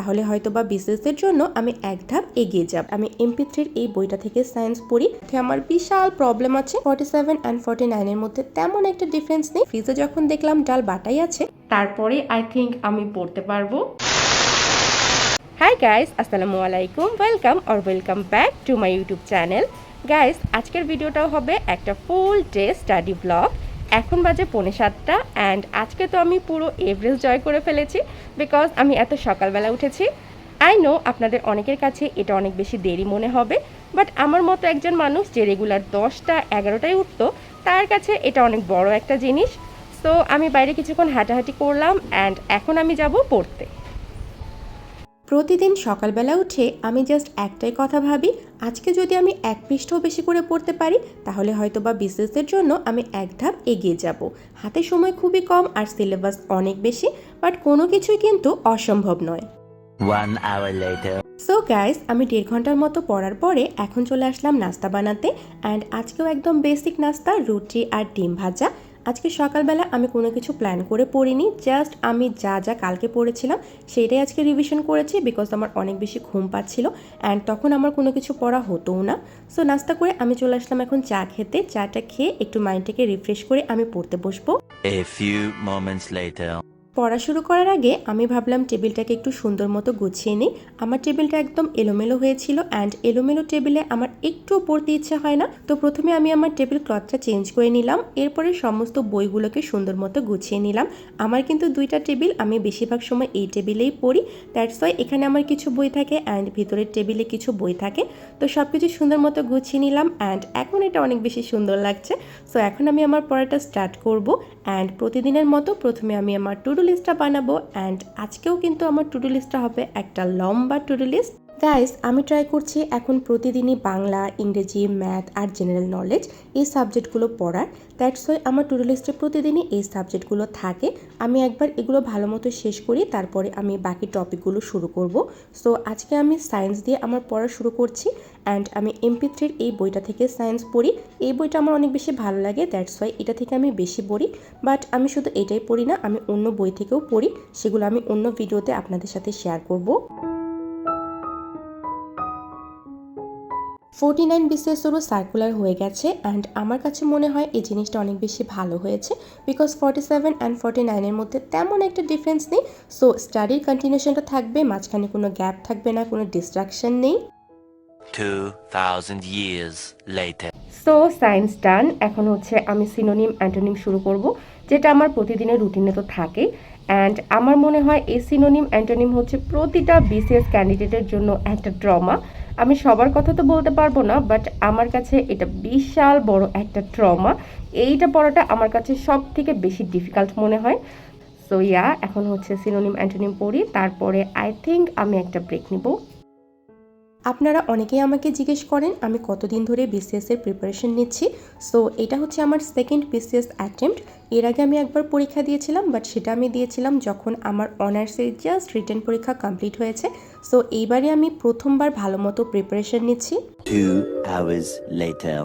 তাহলে হয়তো বা বিসিএস এর জন্য আমি এক ধাপ এগিয়ে যাব। আমি MP3 এই বইটা থেকে সায়েন্স পড়ি। আমার বিশাল প্রবলেম আছে। 47 and 49 এর মধ্যে তেমন একটা ডিফারেন্স নেই। ফ্রিজে যখন দেখলাম ডাল বাটাই আছে, তারপরে আই থিঙ্ক আমি পড়তে পারবো। হাই গাইস, আসসালামু আলাইকুম, welcome back to my YouTube channel. Guys, আজকের ভিডিওটাও হবে একটা ফুল ডে স্টাডি ব্লগ। এখন বাজে 7:45 অ্যান্ড আজকে তো আমি পুরো এভারেস্ট জয় করে ফেলেছি, বিকজ আমি এত সকালবেলা উঠেছি। আই নো আপনাদের অনেকের কাছে এটা অনেক বেশি দেরি মনে হবে, বাট আমার মতো একজন মানুষ যে রেগুলার 10টা 11টায় উঠতো, তার কাছে এটা অনেক বড় একটা জিনিস। সো আমি বাইরে কিছুক্ষণ হাঁটাহাঁটি করলাম অ্যান্ড এখন আমি যাব পড়তে। প্রতিদিন সকালবেলা উঠে আমি জাস্ট একটাই কথা ভাবি, আজকে যদি আমি এক পৃষ্ঠাও বেশি করে পড়তে পারি তাহলে হয়তো বা বিসিএস-এর জন্য আমি এক ধাপ এগিয়ে যাব। হাতে সময় খুবই কম আর সিলেবাস অনেক বেশি, বাট কোনো কিছুই কিন্তু অসম্ভব নয়। 1 hour later. সো গাইস, আমি 1.5 ঘন্টার মতো পড়ার পরে এখন চলে আসলাম নাস্তা বানাতে। অ্যান্ড আজকেও একদম বেসিক নাস্তা, রুটি আর ডিম ভাজা। আজকে সকালবেলা আমি কোনো কিছু প্ল্যান করে পড়িনি, জাস্ট আমি যা যা কালকে পড়েছিলাম সেইটাই আজকে রিভিশন করেছি, বিকজ আমার অনেক বেশি ঘুম পাচ্ছিল অ্যান্ড তখন আমার কোনো কিছু পড়া হতোও না। সো নাস্তা করে আমি চলে আসলাম এখন চা খেতে। চাটা খেয়ে একটু মাইন্ডটাকে রিফ্রেশ করে আমি পড়তে বসবো। A few moments later. পড়া শুরু করার আগে আমি ভাবলাম টেবিলটাকে একটু সুন্দর মতো গুছিয়ে নিই। আমার টেবিলটা একদম এলোমেলো হয়েছিল অ্যান্ড এলোমেলো টেবিলে আমার একটুও পড়তে ইচ্ছে হয় না। তো প্রথমে আমি আমার টেবিল ক্লথটা চেঞ্জ করে নিলাম, এরপরে সমস্ত বইগুলোকে সুন্দর মতো গুছিয়ে নিলাম। আমার কিন্তু 2টা টেবিল, আমি বেশিরভাগ সময় এই টেবিলেই পড়ি। দ্যাটস ওয়াই এখানে আমার কিছু বই থাকে অ্যান্ড ভিতরের টেবিলে কিছু বই থাকে। তো সব কিছু সুন্দর মতো গুছিয়ে নিলাম অ্যান্ড এখন এটা অনেক বেশি সুন্দর লাগছে। সো এখন আমি আমার পড়াটা স্টার্ট করব অ্যান্ড প্রতিদিনের মতো প্রথমে আমি আমার টু ডু লিস্টটা বানাবো অ্যান্ড আজকেও কিন্তু আমার টু ডু লিস্টটা হবে একটা লম্বা টু ডু লিস্ট। গাইস, আমি ট্রাই করছি এখন প্রতিদিনই বাংলা, ইংরেজি, ম্যাথ আর জেনারেল নলেজ এই সাবজেক্টগুলো পড়ার। দ্যাটস ওয়াই আমার টু ডু লিস্টে প্রতিদিনই এই সাবজেক্টগুলো থাকে। আমি একবার এগুলো ভালো মতো শেষ করি, তারপরে আমি বাকি টপিকগুলো শুরু করব। সো আজকে আমি সায়েন্স দিয়ে আমার পড়া শুরু করছি অ্যান্ড আমি MP3 এই বইটা থেকে সায়েন্স পড়ি। এই বইটা আমার অনেক বেশি ভালো লাগে, দ্যাটস ওয়াই এটা থেকে আমি বেশি পড়ি। বাট আমি শুধু এটাই পড়ি না, আমি অন্য বই থেকেও পড়ি, সেগুলো আমি অন্য ভিডিওতে আপনাদের সাথে শেয়ার করব। 49 বিসিএস-এরও সার্কুলার হয়ে গেছে অ্যান্ড আমার কাছে মনে হয় এই জিনিসটা অনেক বেশি ভালো হয়েছে, বিকজ 47 and 49 এর মধ্যে তেমন একটা ডিফারেন্স নেই। সো স্টাডির কন্টিনিউশনটা থাকবে, মাঝখানে কোনো গ্যাপ থাকবে না, কোনো ডিস্ট্রাকশন নেই। 2000 years later. সো সায়েন্স ডান। এখন হচ্ছে আমি সিনোনিম অ্যান্টোনিম শুরু করব, যেটা আমার প্রতিদিনের রুটিনে তো থাকে। অ্যান্ড আমার মনে হয় এই সিনোনিম অ্যান্টোনিম হচ্ছে প্রতিটা বিসিএস ক্যান্ডিডেটের জন্য একটা ট্রমা। আমি সবার কথা তো বলতে পারবো না, বাট আমার কাছে এটা বিশাল বড় একটা ট্রমা। এইটা পড়াটা আমার কাছে সব থেকে বেশি ডিফিকাল্ট মনে হয়। সো ইয়া, এখন হচ্ছে সিনোনিম অ্যান্টোনিম পড়ি, তারপরে আই থিঙ্ক আমি একটা ব্রেক নিব। আপনারা অনেকেই আমাকে জিজ্ঞেস করেন আমি কতদিন ধরে বিসিএস-এর প্রিপারেশন নিচ্ছি। সো এটা হচ্ছে আমার সেকেন্ড বিসিএস অ্যাটেম্প্ট। এর আগে আমি একবার পরীক্ষা দিয়েছিলাম, বাট সেটা আমি দিয়েছিলাম যখন আমার অনার্সের জাস্ট রিটেন পরীক্ষা কমপ্লিট হয়েছে। সো এইবারে আমি প্রথমবার ভালো মতো প্রিপারেশন নিচ্ছি। 2 hours later.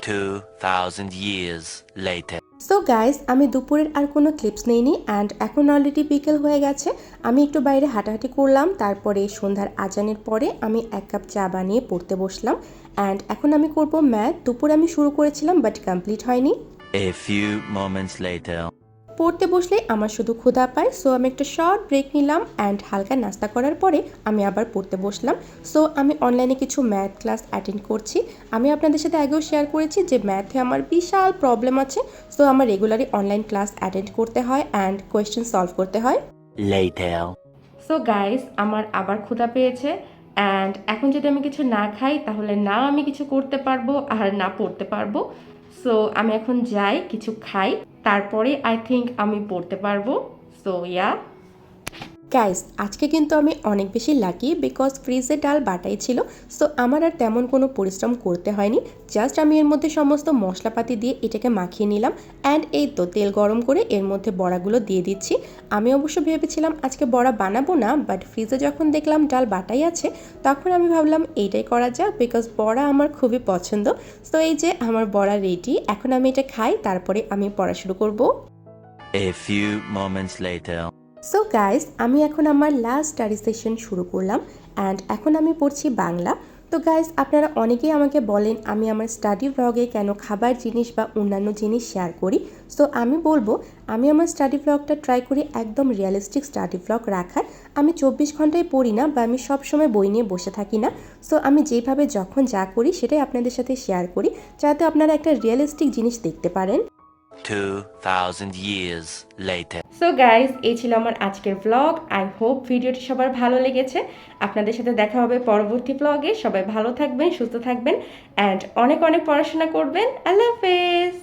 Two thousand years later. So guys, আমি দুপুরের আর কোনো ক্লিপস নেইনি অ্যান্ড এখন অলরেডি বিকেল হয়ে গেছে। আমি একটু বাইরে হাঁটাহাঁটি করলাম, তারপরে সন্ধ্যার আজানের পরে আমি 1 কাপ চা বানিয়ে পড়তে বসলাম অ্যান্ড এখন আমি করব ম্যাথ। দুপুরে আমি শুরু করেছিলাম বাট কমপ্লিট হয়নি। A few moments later. পড়তে বসলে আমার শুধু ক্ষুধা পায়, সো আমি একটা শর্ট ব্রেক নিলাম অ্যান্ড হালকা নাস্তা করার পরে আমি আবার পড়তে বসলাম। সো আমি অনলাইনে কিছু ম্যাথ ক্লাস অ্যাটেন্ড করছি। আমি আপনাদের সাথে আগেও শেয়ার করেছি যে ম্যাথে আমার বিশাল প্রবলেম আছে। সো আমার রেগুলারই অনলাইন ক্লাস অ্যাটেন্ড করতে হয় অ্যান্ড কোয়েশ্চেন সলভ করতে হয়। Later. সো গাইস, আমার আবার ক্ষুধা পেয়েছে অ্যান্ড এখন যদি আমি কিছু না খাই তাহলে না আমি কিছু করতে পারবো আর না পড়তে পারবো। সো আমি এখন যাই, কিছু খাই, তারপরে আই থিঙ্ক আমি পড়তে পারবো। সো ইয়া, গাইস, আজকে কিন্তু আমি অনেক বেশি লাকি বিকজ ফ্রিজে ডাল বাটাই ছিল। সো আমার আর তেমন কোনো পরিশ্রম করতে হয়নি। জাস্ট আমি এর মধ্যে সমস্ত মশলাপাতি দিয়ে এটাকে মাখিয়ে নিলাম অ্যান্ড এই তো তেল গরম করে এর মধ্যে বড়াগুলো দিয়ে দিচ্ছি। আমি অবশ্য ভেবেছিলাম আজকে বড়া বানাবো না, বাট ফ্রিজে যখন দেখলাম ডাল বাটাই আছে তখন আমি ভাবলাম এইটাই করা যাক বিকজ বড়া আমার খুবই পছন্দ। সো এই যে আমার বড়া রেডি, এখন আমি এটা খাই, তারপরে আমি পড়া শুরু করবো। A few moments later. So guys, আমি এখন আমার লাস্ট স্টাডি সেশন শুরু করলাম অ্যান্ড এখন আমি পড়ছি বাংলা। তো গাইস, আপনারা অনেকেই আমাকে বলেন আমি আমার স্টাডি ভ্লগে কেন খাবার জিনিস বা অন্যান্য জিনিস শেয়ার করি। সো আমি বলবো আমি আমার স্টাডি ভ্লগটা ট্রাই করি একদম রিয়েলিস্টিক স্টাডি ভ্লগ রাখার। আমি 24 ঘন্টায় পড়ি না বা আমি সবসময় বই নিয়ে বসে থাকি না। সো আমি যেভাবে যখন যা করি সেটাই আপনাদের সাথে শেয়ার করি, যাতে আপনারা একটা রিয়েলিস্টিক জিনিস দেখতে পারেন। 2000 years later. সো গাইজ, এই ছিল আমার আজকের ব্লগ। আই হোপ ভিডিওটি সবার ভালো লেগেছে। আপনাদের সাথে দেখা হবে পরবর্তী ব্লগে। সবাই ভালো থাকবেন, সুস্থ থাকবেন অ্যান্ড অনেক অনেক পড়াশোনা করবেন। আল্লাহ হাফেজ।